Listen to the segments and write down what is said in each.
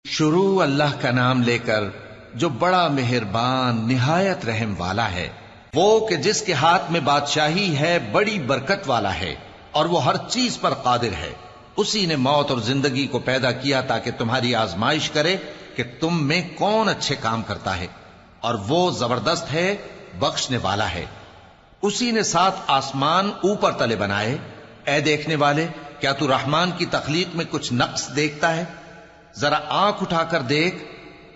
شروع اللہ کا نام لے کر جو بڑا مہربان نہایت رحم والا ہے، وہ کہ جس کے ہاتھ میں بادشاہی ہے، بڑی برکت والا ہے اور وہ ہر چیز پر قادر ہے۔ اسی نے موت اور زندگی کو پیدا کیا تاکہ تمہاری آزمائش کرے کہ تم میں کون اچھے کام کرتا ہے، اور وہ زبردست ہے، بخشنے والا ہے۔ اسی نے 7 آسمان اوپر تلے بنائے۔ اے دیکھنے والے، کیا تو رحمان کی تخلیق میں کچھ نقص دیکھتا ہے؟ ذرا آنکھ اٹھا کر دیکھ،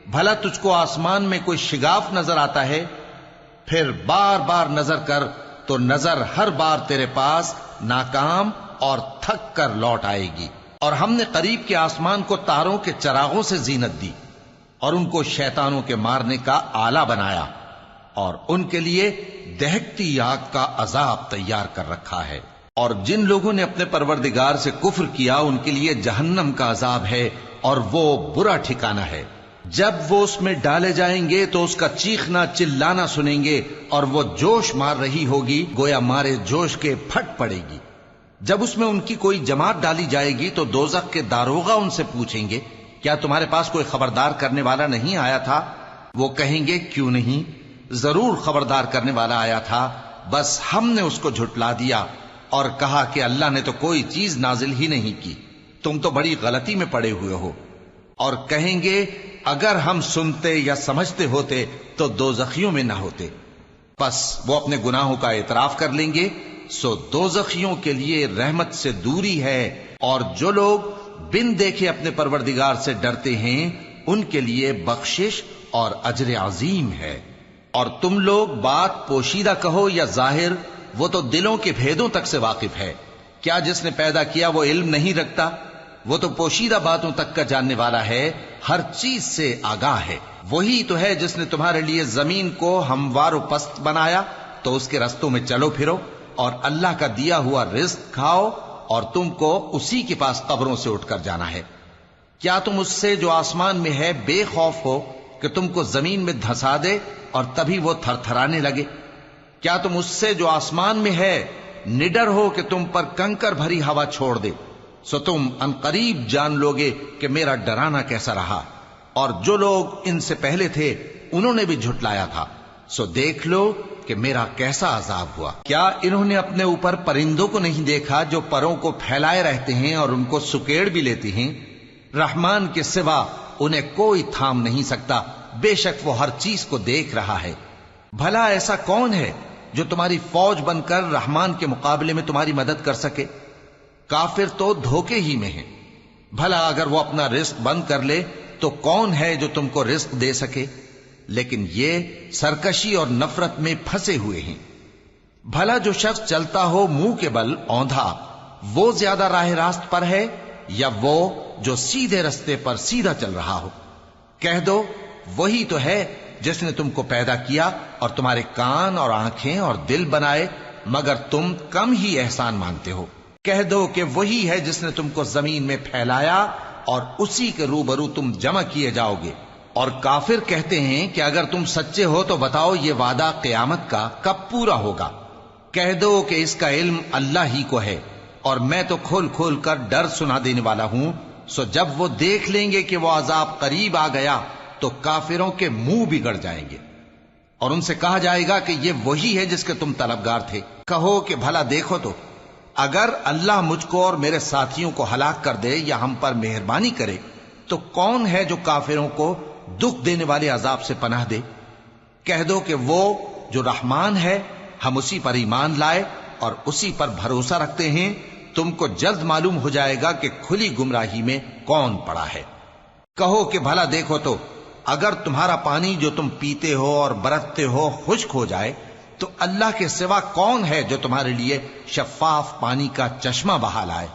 بھلا تجھ کو آسمان میں کوئی شگاف نظر آتا ہے؟ پھر بار بار نظر کر تو نظر ہر بار تیرے پاس ناکام اور تھک کر لوٹ آئے گی۔ اور ہم نے قریب کے آسمان کو تاروں کے چراغوں سے زینت دی اور ان کو شیطانوں کے مارنے کا آلہ بنایا، اور ان کے لیے دہکتی آگ کا عذاب تیار کر رکھا ہے۔ اور جن لوگوں نے اپنے پروردگار سے کفر کیا ان کے لیے جہنم کا عذاب ہے، اور وہ برا ٹھکانہ ہے۔ جب وہ اس میں ڈالے جائیں گے تو اس کا چیخنا چلانا سنیں گے، اور وہ جوش مار رہی ہوگی گویا مارے جوش کے پھٹ پڑے گی۔ جب اس میں ان کی کوئی جماعت ڈالی جائے گی تو دوزخ کے داروغہ ان سے پوچھیں گے، کیا تمہارے پاس کوئی خبردار کرنے والا نہیں آیا تھا؟ وہ کہیں گے، کیوں نہیں، ضرور خبردار کرنے والا آیا تھا، بس ہم نے اس کو جھٹلا دیا اور کہا کہ اللہ نے تو کوئی چیز نازل ہی نہیں کی، تم تو بڑی غلطی میں پڑے ہوئے ہو۔ اور کہیں گے، اگر ہم سنتے یا سمجھتے ہوتے تو دوزخیوں میں نہ ہوتے۔ پس وہ اپنے گناہوں کا اعتراف کر لیں گے، سو دوزخیوں کے لیے رحمت سے دوری ہے، اور جو لوگ بن دیکھے اپنے پروردگار سے ڈرتے ہیں ان کے لیے بخشش اور اجر عظیم ہے۔ اور تم لوگ بات پوشیدہ کہو یا ظاہر، وہ تو دلوں کے بھیدوں تک سے واقف ہے۔ کیا جس نے پیدا کیا وہ علم نہیں رکھتا؟ وہ تو پوشیدہ باتوں تک کا جاننے والا ہے، ہر چیز سے آگاہ ہے۔ وہی تو ہے جس نے تمہارے لیے زمین کو ہموار و پست بنایا تو اس کے رستوں میں چلو پھرو، اور اللہ کا دیا ہوا رزق کھاؤ، اور تم کو اسی کے پاس قبروں سے اٹھ کر جانا ہے۔ کیا تم اس سے جو آسمان میں ہے بے خوف ہو کہ تم کو زمین میں دھسا دے اور تبھی وہ تھر تھرانے لگے؟ کیا تم اس سے جو آسمان میں ہے نڈر ہو کہ تم پر کنکر بھری ہوا چھوڑ دے؟ سو تم ان قریب جان لوگے کہ میرا ڈرانا کیسا رہا۔ اور جو لوگ ان سے پہلے تھے انہوں نے بھی جھٹلایا تھا، سو دیکھ لو کہ میرا کیسا عذاب ہوا۔ کیا انہوں نے اپنے اوپر پرندوں کو نہیں دیکھا جو پروں کو پھیلائے رہتے ہیں اور ان کو سکیڑ بھی لیتے ہیں؟ رحمان کے سوا انہیں کوئی تھام نہیں سکتا، بے شک وہ ہر چیز کو دیکھ رہا ہے۔ بھلا ایسا کون ہے جو تمہاری فوج بن کر رحمان کے مقابلے میں تمہاری مدد کر سکے؟ کافر تو دھوکے ہی میں ہیں۔ بھلا اگر وہ اپنا رزق بند کر لے تو کون ہے جو تم کو رزق دے سکے؟ لیکن یہ سرکشی اور نفرت میں پھنسے ہوئے ہیں۔ بھلا جو شخص چلتا ہو منہ کے بل اوندھا، وہ زیادہ راہ راست پر ہے یا وہ جو سیدھے رستے پر سیدھا چل رہا ہو؟ کہہ دو، وہی تو ہے جس نے تم کو پیدا کیا اور تمہارے کان اور آنکھیں اور دل بنائے، مگر تم کم ہی احسان مانتے ہو۔ کہہ دو کہ وہی ہے جس نے تم کو زمین میں پھیلایا اور اسی کے روبرو تم جمع کیے جاؤ گے۔ اور کافر کہتے ہیں کہ اگر تم سچے ہو تو بتاؤ یہ وعدہ قیامت کا کب پورا ہوگا؟ کہہ دو کہ اس کا علم اللہ ہی کو ہے، اور میں تو کھول کھول کر ڈر سنا دینے والا ہوں۔ سو جب وہ دیکھ لیں گے کہ وہ عذاب قریب آ گیا تو کافروں کے منہ بگڑ جائیں گے، اور ان سے کہا جائے گا کہ یہ وہی ہے جس کے تم طلبگار تھے۔ کہو کہ بھلا دیکھو تو، اگر اللہ مجھ کو اور میرے ساتھیوں کو ہلاک کر دے یا ہم پر مہربانی کرے تو کون ہے جو کافروں کو دکھ دینے والے عذاب سے پناہ دے؟ کہہ دو کہ وہ جو رحمان ہے، ہم اسی پر ایمان لائے اور اسی پر بھروسہ رکھتے ہیں، تم کو جلد معلوم ہو جائے گا کہ کھلی گمراہی میں کون پڑا ہے۔ کہو کہ بھلا دیکھو تو، اگر تمہارا پانی جو تم پیتے ہو اور برتتے ہو خشک ہو جائے تو اللہ کے سوا کون ہے جو تمہارے لیے شفاف پانی کا چشمہ بہا لائے؟